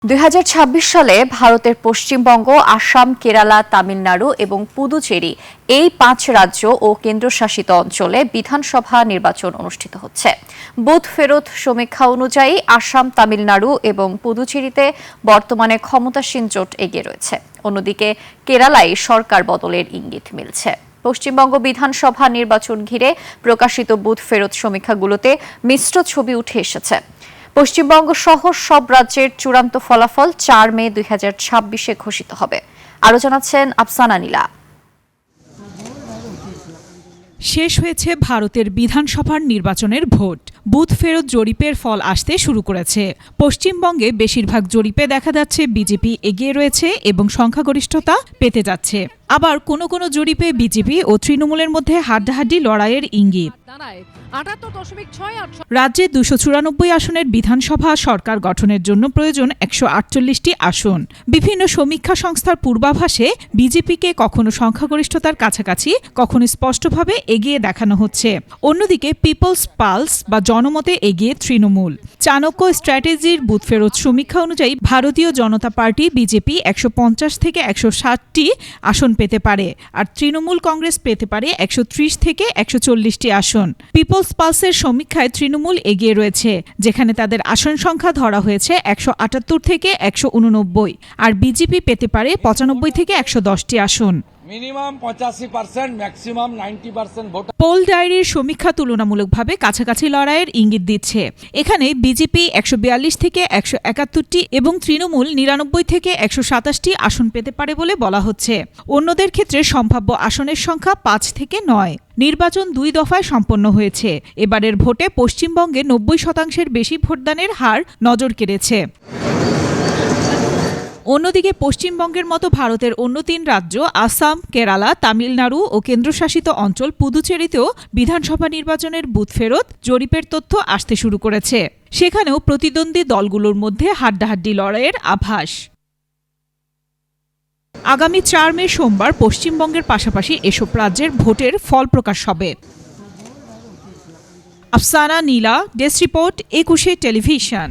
২০২৬ সালে ভারতের পশ্চিমবঙ্গ, আসাম, কেরালা, তামিলনাড়ু এবং পুদুচেরি এই ৫ রাজ্য ও কেন্দ্রশাসিত অঞ্চলে বিধানসভা নির্বাচন অনুষ্ঠিত হচ্ছে। বুথ ফেরত সমীক্ষা অনুযায়ী আসাম, তামিলনাড়ু এবং পুদুচেরিতে বর্তমানে ক্ষমতাসীন জোট এগিয়ে রয়েছে। অন্যদিকে কেরালায় সরকার বদলের ইঙ্গিত মিলছে। পশ্চিমবঙ্গ বিধানসভা নির্বাচন ঘিরে প্রকাশিত বুথ ফেরত সমীক্ষাগুলোতে মিশ্র ছবি উঠে এসেছে। পশ্চিমবঙ্গ সহ সব রাজ্যের চূড়ান্ত ফলাফল ৪ মে ২০২৬ ঘোষিত হবে। আরও জানাচ্ছেন আফসানা নীলা। শেষ হয়েছে ভারতের বিধানসভার নির্বাচনের ভোট। বুথ ফেরত জরিপের ফল আসতে শুরু করেছে। পশ্চিমবঙ্গে বেশিরভাগ জরিপে দেখা যাচ্ছে বিজেপি এগিয়ে রয়েছে এবং সংখ্যাগরিষ্ঠতা পেতে যাচ্ছে। আবার কোনো কোনো জরিপে বিজেপি ও তৃণমূলের মধ্যে হাড্ডাহাড্ডি লড়াইয়ের ইঙ্গিত। রাজ্যে ২৯৪ আসনের বিধানসভা সরকার গঠনের জন্য প্রয়োজন ১৪৮টি আসন। বিভিন্ন সমীক্ষা সংস্থার পূর্বাভাসে বিজেপিকে কখনো সংখ্যাগরিষ্ঠতার কাছাকাছি, কখনো স্পষ্টভাবে এগিয়ে দেখানো হচ্ছে। অন্যদিকে পিপলস পালস বা জনমতে এগিয়ে তৃণমূল। চাণক্য স্ট্র্যাটেজির বুথ ফেরত সমীক্ষা অনুযায়ী ভারতীয় জনতা পার্টি বিজেপি ১৫০ থেকে ১৬০টি আসন পেতে পারে, আর তৃণমূল কংগ্রেস পেতে পারে ১৩০ থেকে ১৪০টি আসন। পিপলস পালসের সমীক্ষায় তৃণমূল এগিয়ে রয়েছে, যেখানে তাদের আসন সংখ্যা ধরা হয়েছে ১৭৮ থেকে ১৮৯, আর বিজেপি পেতে পারে ৯৫ থেকে ১১০টি আসন। Minimum 85%, maximum 90% vote. পোল ডায়েরির সমীক্ষা তুলনামূলকভাবে কাছাকাছি লড়াইয়ের ইঙ্গিত দিচ্ছে। এখানে বিজেপি ১৪২ থেকে ১৭১টি এবং তৃণমূল ৯৯ থেকে ১২৭টি আসন পেতে পারে বলে বলা হচ্ছে। অন্যদের ক্ষেত্রে সম্ভাব্য আসনের সংখ্যা ৫ থেকে ৯। নির্বাচন ২ দফায় সম্পন্ন হয়েছে। এবারের ভোটে পশ্চিমবঙ্গে ৯০% বেশি ভোটদানের হার নজর কেড়েছে। অন্যদিকে পশ্চিমবঙ্গের মতো ভারতের অন্য ৩ রাজ্য আসাম, কেরালা, তামিলনাড়ু ও কেন্দ্রশাসিত অঞ্চল পুদুচেরিতেও বিধানসভা নির্বাচনের বুথ ফেরত জরিপের তথ্য আসতে শুরু করেছে। সেখানেও প্রতিদ্বন্দ্বী দলগুলোর মধ্যে হাড্ডাহাড্ডি লড়াইয়ের আভাস। আগামী ৪ মে সোমবার পশ্চিমবঙ্গের পাশাপাশি এসব রাজ্যের ভোটের ফল প্রকাশ হবে। আফসানা নীলা, ডেস্ক রিপোর্ট, ২১ টেলিভিশন।